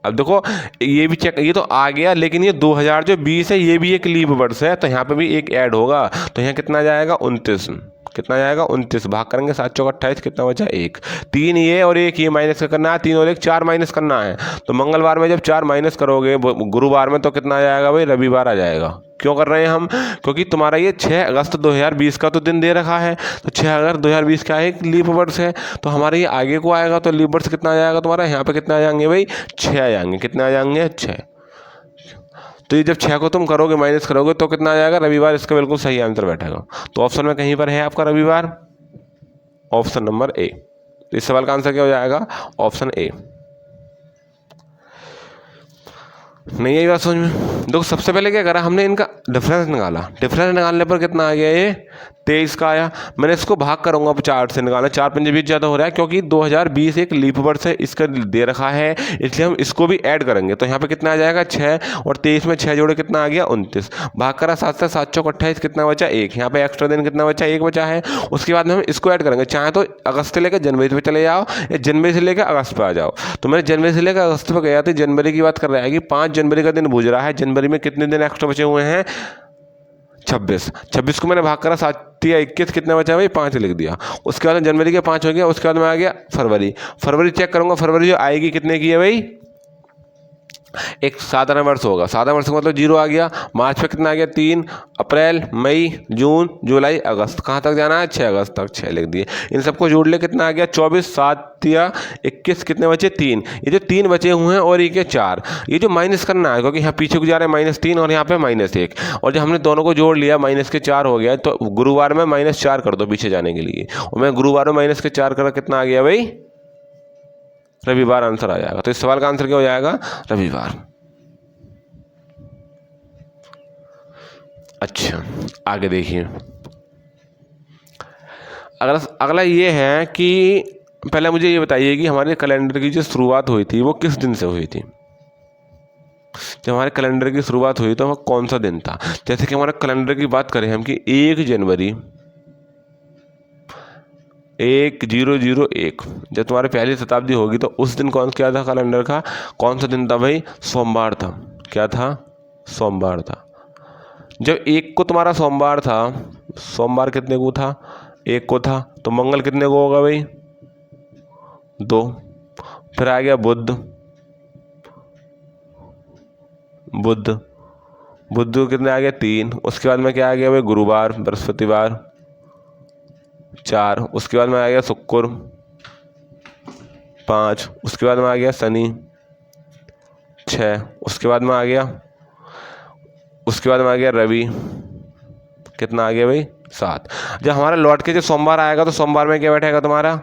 अब देखो ये भी चेक, ये तो आ गया, लेकिन ये 2020 है, ये भी एक लीप वर्ष है, तो यहाँ पे भी एक ऐड होगा, तो यहाँ कितना जाएगा, 29, कितना जाएगा, 29, भाग करेंगे 7 चौक 28, कितना बचा, 1। 3 ये और 1 ये माइनस करना है, 3 और 1 4 माइनस करना है। तो मंगलवार में जब 4 माइनस करोगे गुरुवार में, तो कितना आ जाएगा भाई, रविवार आ जाएगा। क्यों कर रहे हैं हम, क्योंकि तुम्हारा ये 6 अगस्त 2020 का तो दिन दे रखा है, तो 6 अगस्त 2020 का एक लीप वर्ष है, तो हमारे ये आगे को आएगा, तो लीप वर्ष कितना आ जाएगा तुम्हारा, यहाँ पे कितना आ जाएंगे भाई, 6 आ जाएंगे, कितने आ जाएंगे, 6। तो ये जब 6 को तुम करोगे माइनस करोगे तो कितना आ जाएगा, रविवार, इसका बिल्कुल सही आंसर बैठेगा। तो ऑप्शन में कहीं पर है आपका रविवार, ऑप्शन नंबर ए। तो इस सवाल का आंसर क्या हो जाएगा, ऑप्शन ए। नहीं यही बात समझ में, देखो सबसे पहले क्या करा हमने, इनका डिफरेंस निकाला, डिफरेंस निकालने पर कितना आ गया, ये 23 का आया। मैंने इसको भाग करूंगा 4 से निकालना, 4 पंजे 20 ज़्यादा हो रहा है, क्योंकि 2020 एक लीप वर्ष है, इसका दे रखा है, इसलिए हम इसको भी ऐड करेंगे। तो यहाँ पे कितना आ जाएगा, 6 और 23 में 6 जोड़े कितना आ गया, 29, भाग करा 7 से, 7 चौक 28, कितना बचा, 1। यहाँ पे एक्स्ट्रा दिन कितना बचा, 1 बचा है। उसके बाद में हम इसको ऐड करेंगे, चाहे तो अगस्त से लेकर जनवरी पे चले जाओ, या जनवरी से लेकर अगस्त पे आ जाओ। तो मैंने जनवरी से लेकर अगस्त पे गया, तो जनवरी की बात कर रहा है कि 5 जनवरी का दिन बुझ रहा है, जनवरी में कितने दिन एक्स्ट्रा बचे हुए हैं, 26 को मैंने भाग करा 7 या 21, कितना बचा भाई, 5 लिख दिया। उसके बाद जनवरी के 5 हो गया, उसके बाद में आ गया फरवरी, फरवरी चेक करूंगा, फरवरी जो आएगी कितने की है भाई, एक साधारण वर्ष होगा। साधारण वर्ष का मतलब 0 आ गया। मार्च में कितना आ गया 3, अप्रैल, मई, जून, जुलाई, अगस्त, कहाँ तक जाना है 6 अगस्त तक, 6 लिख दिए। इन सबको जोड़ ले कितना आ गया 24, 7 या 21, कितने बचे 3। ये जो 3 बचे हुए हैं और ये के 4, ये जो माइनस करना है क्योंकि यहाँ पीछे को जा रहा है -3 और यहाँ पे -1, और जब हमने दोनों को जोड़ लिया -4 हो गया, तो गुरुवार में -4 कर दो पीछे जाने के लिए, और मैं गुरुवार में -4 करा, कितना आ गया भाई रविवार आंसर आ जाएगा। तो इस सवाल का आंसर क्या हो जाएगा रविवार। अच्छा आगे देखिए, अगला ये है कि पहले मुझे ये बताइए कि हमारे कैलेंडर की जो शुरुआत हुई थी वो किस दिन से हुई थी। जब हमारे कैलेंडर की शुरुआत हुई तो वह कौन सा दिन था। जैसे कि हमारे कैलेंडर की बात करें हम कि 1 जनवरी 1001, जब तुम्हारी पहली शताब्दी होगी तो उस दिन कौन क्या था कैलेंडर का, कौन सा दिन था भाई, सोमवार था। क्या था, सोमवार था। जब 1 को तुम्हारा सोमवार था, सोमवार कितने को था 1 को था, तो मंगल कितने को होगा भाई 2। फिर आ गया बुध, बुध को कितने आ गया 3। उसके बाद में क्या आ गया भाई गुरुवार, बृहस्पतिवार 4। उसके बाद में आ गया शुक्र 5। उसके बाद में आ गया शनि 6। उसके बाद में आ गया रवि, कितना आ गया भाई 7। जब हमारा लौट के जो सोमवार आएगा तो सोमवार में क्या बैठेगा तुम्हारा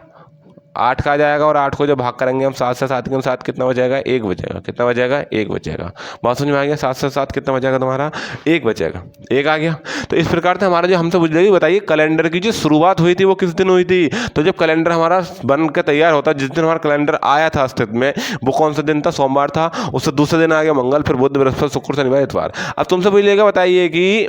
8 का आ जाएगा, और 8 को जब भाग करेंगे हम 7 से, 7 के 7 कितना बचेगा 1 बचेगा। कितना बचेगा 1 बचेगा। बात समझ में आ गया। 7 से 7 कितना बचेगा तुम्हारा 1 बचेगा, 1 आ गया। तो इस प्रकार से हमारा जो हमसे पूछ लेगी बताइए कैलेंडर की जो शुरुआत हुई थी वो किस दिन हुई थी। तो जब कैलेंडर हमारा बन के तैयार होता, जिस दिन हमारा कैलेंडर आया था अस्तित्व में, वो कौन सा दिन था, सोमवार था। उससे दूसरे दिन आ गया मंगल, फिर बुध, बृहस्पति, शुक्र, शनिवार, इतवार। अब तुमसे पूछ लेगा बताइए कि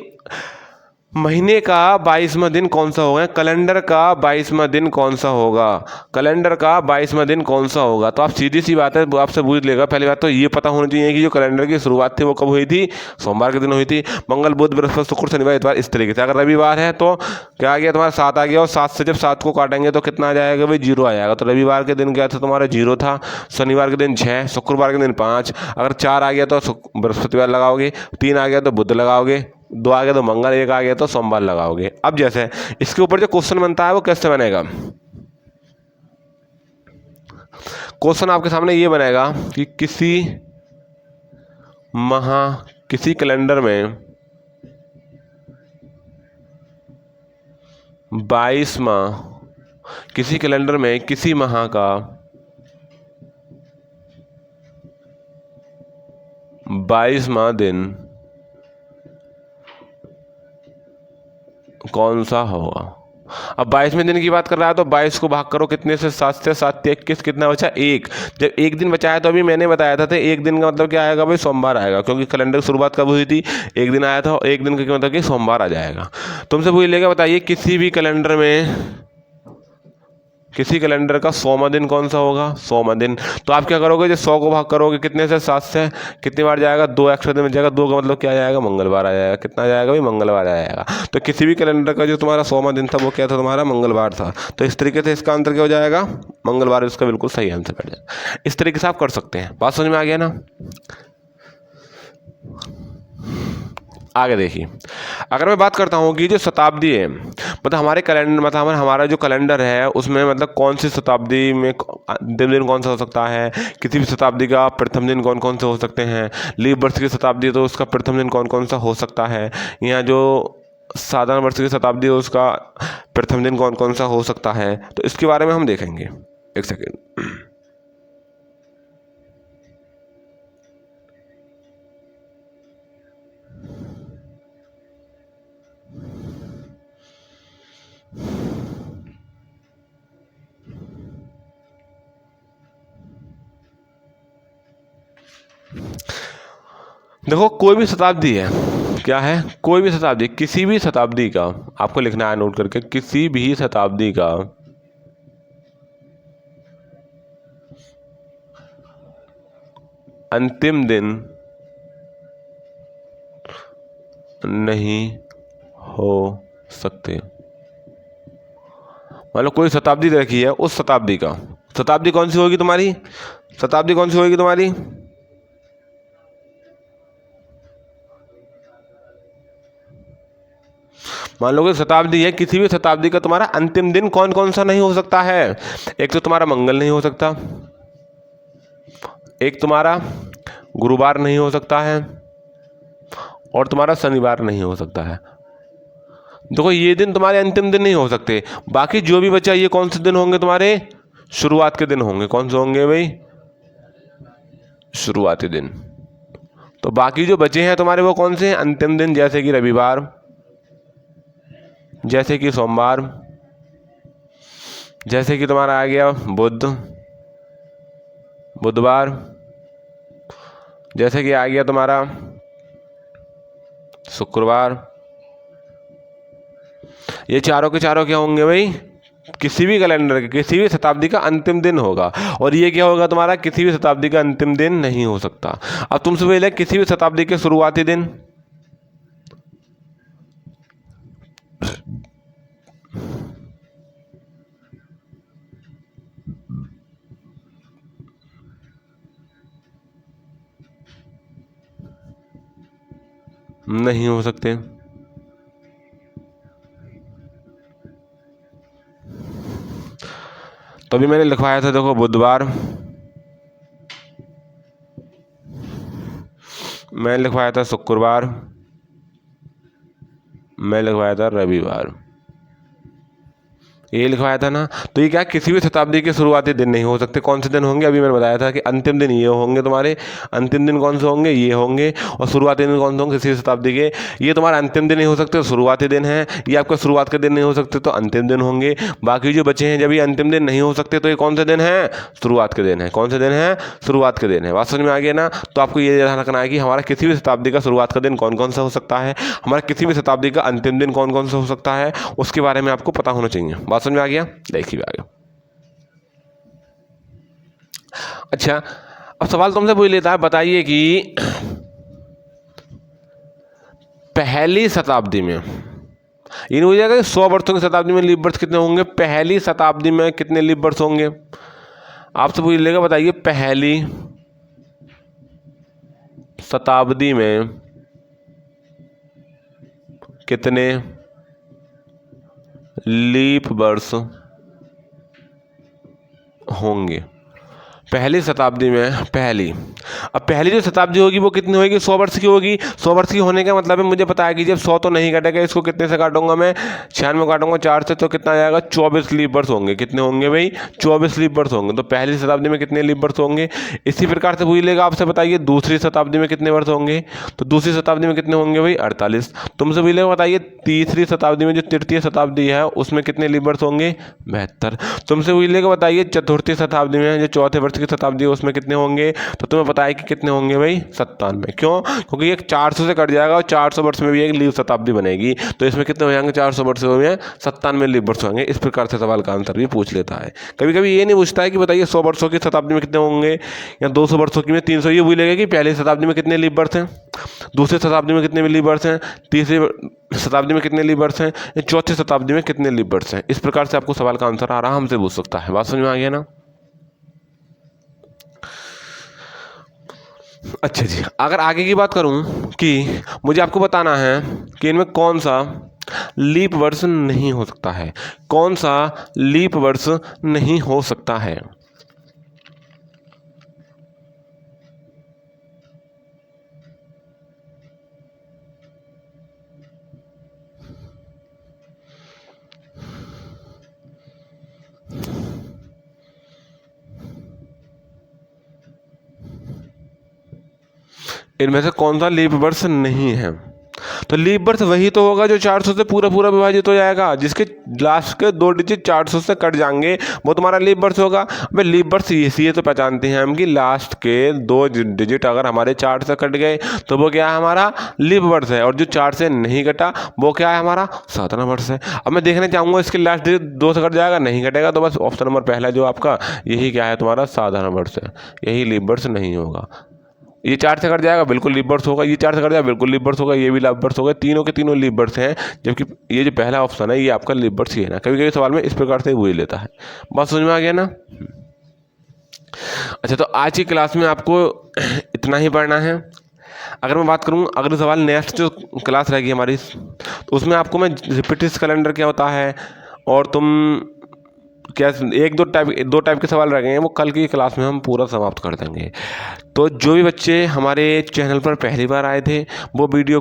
महीने का 22वां दिन कौन सा होगा, कैलेंडर का 22वां दिन कौन सा होगा, कैलेंडर का 22वां दिन कौन सा होगा। तो आप सीधी सी बात है, आपसे पूछ लेगा। पहली बात तो ये पता होना चाहिए कि जो कैलेंडर की शुरुआत थी वो कब हुई थी, सोमवार के दिन हुई थी। मंगल, बुध, बृहस्पति, शुक्र, शनिवार, इतवार, इस तरीके से। अगर रविवार है तो क्या आ गया तुम्हारा 7 आ गया, और 7 से जब 7 को काटेंगे तो कितना आ जाएगा भाई 0 आ जाएगा। तो रविवार के दिन क्या था तुम्हारा 0 था, शनिवार के दिन 6, शुक्रवार के दिन 5, अगर 4 आ गया तो बृहस्पतिवार लगाओगे, 3 आ गया तो बुध लगाओगे, 2 आ गया तो मंगल, 1 आ गया तो सोमवार लगाओगे। अब जैसे इसके ऊपर जो क्वेश्चन बनता है वो कैसे बनेगा, क्वेश्चन आपके सामने ये बनेगा कि किसी कैलेंडर में 22वां, किसी कैलेंडर में किसी माह का 22वां दिन कौन सा होगा। अब 22वें दिन की बात कर रहा है तो 22 को भाग करो कितने से, 7 से, 7 से 21, कितना बचा 1। जब 1 दिन बचा है तो अभी मैंने बताया था 1 दिन का मतलब क्या आएगा भाई सोमवार आएगा, क्योंकि कैलेंडर की शुरुआत कब हुई थी 1 दिन आया था, 1 दिन का मतलब कि सोमवार आ जाएगा। तुमसे पूछ लेगा बताइए किसी भी कैलेंडर में, किसी कैलेंडर का 100वां दिन कौन सा होगा, 100वां दिन। तो आप क्या करोगे, जो 100 को भाग करोगे कितने से, 7 से, कितनी बार जाएगा 2 एक्स्ट्रा दिन में जाएगा, 2 का मतलब क्या आ जाएगा मंगलवार आ जाएगा। कितना आ जाएगा भाई मंगलवार आ जाएगा। तो किसी भी कैलेंडर का जो तुम्हारा 100वां दिन था वो क्या था तुम्हारा मंगलवार था। तो इस तरीके से इसका आंसर क्या हो जाएगा मंगलवार, इसका बिल्कुल सही आंसर बैठ जाएगा। इस तरीके से आप कर सकते हैं। बात समझ में आ गया ना। आगे देखिए, अगर मैं बात करता हूँ कि जो शताब्दी है, मतलब हमारे कैलेंडर, मतलब हमारा जो कैलेंडर है उसमें मतलब कौन सी शताब्दी में दिन कौन सा हो सकता है, किसी भी शताब्दी का प्रथम दिन कौन कौन से हो सकते हैं, लीप वर्ष की शताब्दी तो उसका प्रथम दिन कौन कौन सा हो सकता है, या जो साधारण वर्ष की शताब्दी है उसका प्रथम दिन कौन कौन सा हो सकता है। तो इसके बारे में हम देखेंगे। एक सेकेंड। देखो कोई भी शताब्दी है, क्या है, कोई भी शताब्दी, किसी भी शताब्दी का आपको लिखना है नोट करके, किसी भी शताब्दी का अंतिम दिन नहीं हो सकते। मतलब कोई शताब्दी रखी है, उस शताब्दी का, शताब्दी कौन सी होगी तुम्हारी, शताब्दी कौन सी होगी तुम्हारी, मान लो कि शताब्दी है, किसी भी शताब्दी का तुम्हारा अंतिम दिन कौन कौन सा नहीं हो सकता है? एक तो तुम्हारा मंगल नहीं हो सकता, एक तुम्हारा गुरुवार नहीं हो सकता है, और तुम्हारा शनिवार नहीं हो सकता है। देखो ये दिन तुम्हारे अंतिम दिन नहीं हो सकते। बाकी जो भी बचा ये कौन से दिन होंगे? तुम्हारे शुरुआत के दिन होंगे। कौन से होंगे भाई? शुरुआती दिन। तो बाकी जो बचे हैं तुम्हारे वो कौन से हैं? अंतिम दिन, जैसे कि रविवार, जैसे कि सोमवार, जैसे कि तुम्हारा आ गया बुधवार, जैसे कि आ गया तुम्हारा शुक्रवार। ये चारों के चारों क्या होंगे भाई? किसी भी कैलेंडर के किसी भी शताब्दी का अंतिम दिन होगा। और ये क्या होगा तुम्हारा? किसी भी शताब्दी का अंतिम दिन नहीं हो सकता। अब तुमसे पहले किसी भी शताब्दी के शुरुआती दिन, नहीं हो सकते। तो अभी मैंने लिखवाया था, देखो बुधवार, मैं लिखवाया था शुक्रवार, मैं लिखवाया था रविवार, ये लिखवाया था ना। तो ये क्या, किसी भी शताब्दी के शुरुआती दिन नहीं हो सकते। कौन से दिन होंगे? अभी मैंने बताया था कि अंतिम दिन ये होंगे तुम्हारे। अंतिम दिन कौन से होंगे? ये होंगे। और शुरुआती दिन कौन से होंगे किसी शताब्दी के? ये तुम्हारा अंतिम दिन नहीं हो सकते, शुरुआती दिन है। ये आपका शुरुआत के दिन नहीं हो सकते, तो अंतिम दिन होंगे। बाकी जो बचे हैं, जब ये अंतिम दिन नहीं हो सकते, तो ये कौन से दिन हैं? शुरुआत के दिन है। कौन से दिन है? शुरुआत के दिन है। बात समझ में आ गया ना? तो आपको ये ध्यान रखना है कि हमारा किसी भी शताब्दी का शुरुआत का दिन कौन कौन सा हो सकता है, हमारा किसी भी शताब्दी का अंतिम दिन कौन कौन सा हो सकता है, उसके बारे में आपको पता होना चाहिए। बात समझ में आ गया? देखिए आगे। अच्छा, अब सवाल तुमसे पूछ लेता है, बताइए कि पहली शताब्दी में, ये नहीं हो जाएगा 100 वर्षों की शताब्दी में लीप वर्ष कितने होंगे? पहली शताब्दी में कितने लीप वर्ष होंगे? आपसे पूछ लेगा, बताइए पहली शताब्दी में कितने लीप वर्ष होंगे? पहली शताब्दी में अब पहली जो शताब्दी होगी वो कितनी होगी? 100 वर्ष की होगी। 100 वर्ष की होने का मतलब है, मुझे पता है कि जब 100 तो नहीं काटेगा, इसको कितने से काटूंगा मैं? 96 काटूंगा 4 से, तो कितना आ जाएगा? 24 लीप वर्ष होंगे। कितने होंगे भाई? 24 लीप वर्ष होंगे। तो पहली शताब्दी में कितने लीप वर्ष होंगे? इसी प्रकार से पूछ लेगा आपसे, बताइए दूसरी शताब्दी में कितने वर्ष होंगे? तो दूसरी शताब्दी में कितने होंगे भाई? 48। तुमसे पूछ लेगा, बताइए तीसरी शताब्दी में, जो तृतीय शताब्दी है, उसमें कितने लीप वर्ष होंगे? 72। तुमसे पूछ लेगा, बताइए चतुर्थी शताब्दी में, जो चौथे वर्ष की शताब्दी है, उसमें कितने होंगे? तो तुम्हें पता है कि कितने होंगे भाई? 97। क्यों? क्योंकि एक 400 से कट जाएगा और 400 वर्ष में भी एक लीप शताब्दी बनेगी, तो इसमें कितने हो जाएंगे? 400 वर्ष में 97 लीप वर्ष होंगे। इस प्रकार से सवाल का आंसर भी पूछ लेता है। कभी कभी ये नहीं पूछता है कि बताइए 100 वर्षों की शताब्दी में कितने होंगे, या 200 वर्षों की में 300। ये भूलेगा कि पहली शताब्दी में कितने लीप वर्ष हैं, दूसरी शताब्दी में कितने लीप वर्ष हैं, तीसरी शताब्दी में कितने लीप वर्ष हैं, या चौथी शताब्दी में कितने लीप वर्ष हैं। इस प्रकार से आपको सवाल का आंसर आराम से पूछ सकता है। बात समझ में आ गया ना? अच्छा जी, अगर आगे की बात करूं कि मुझे आपको बताना है कि इनमें कौन सा लीप वर्ष नहीं हो सकता है, कौन सा लीप वर्ष नहीं हो सकता है। इनमें से कौन सा लीप वर्ष नहीं है? तो लीप वर्ष वही तो होगा जो 400 से पूरा पूरा विभाजित हो जाएगा, जिसके लास्ट के 2 डिजिट 400 से कट जाएंगे, वो तुम्हारा लीप वर्ष होगा। भाई लीप वर्ष ये तो पहचानते हैं हम कि लास्ट के 2 डिजिट अगर हमारे 4 से कट गए तो वो क्या है? हमारा लीप वर्ष है। और जो 4 से नहीं कटा वो क्या है? हमारा साधारण वर्ष है। अब मैं देखना चाहूँगा इसके लास्ट डिजिट 2 से कट जाएगा, नहीं कटेगा, तो बस ऑप्शन नंबर पहला जो आपका, यही क्या है? तुम्हारा साधारण वर्ष है, यही लीप वर्ष नहीं होगा। ये 4 से कट जाएगा, बिल्कुल लीप वर्ष होगा। ये 4 से कट जाएगा, बिल्कुल लीप वर्ष होगा। ये भी लीप वर्ष होगा। तीनों के तीनों लीप वर्ष हैं, जबकि ये जो पहला ऑप्शन है ये आपका लीप वर्ष ही है ना। कभी कभी सवाल में इस प्रकार से वही लेता है। बात समझ में आ गया ना? अच्छा, तो आज की क्लास में आपको इतना ही पढ़ना है। अगर मैं बात करूं, अगले सवाल नेक्स्ट जो क्लास रहेगी हमारी, उसमें आपको मैं रिपीटिस कैलेंडर क्या होता है और तुम क्या एक दो टाइप के सवाल रह गए हैं, वो कल की क्लास में हम पूरा समाप्त कर देंगे। तो जो भी बच्चे हमारे चैनल पर पहली बार आए थे वो वीडियो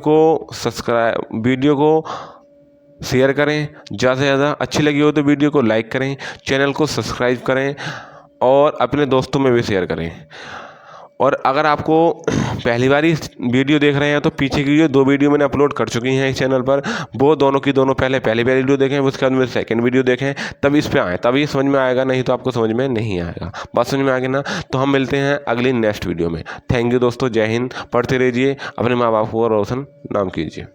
को शेयर करें, ज़्यादा से ज़्यादा अच्छी लगी हो तो वीडियो को लाइक करें, चैनल को सब्सक्राइब करें और अपने दोस्तों में भी शेयर करें। और अगर आपको पहली बार ही वीडियो देख रहे हैं तो पीछे की जो 2 वीडियो मैंने अपलोड कर चुकी हैं इस चैनल पर, वो दोनों की दोनों पहली वीडियो देखें, उसके बाद मेरी सेकंड वीडियो देखें, तब इस पे आएँ, तभी समझ में आएगा, नहीं तो आपको समझ में नहीं आएगा। बात समझ में आ गई ना? तो हम मिलते हैं अगली नेक्स्ट वीडियो में। थैंक यू दोस्तों, जय हिंद। पढ़ते रहिए, अपने माँ बाप को रोशन नाम कीजिए।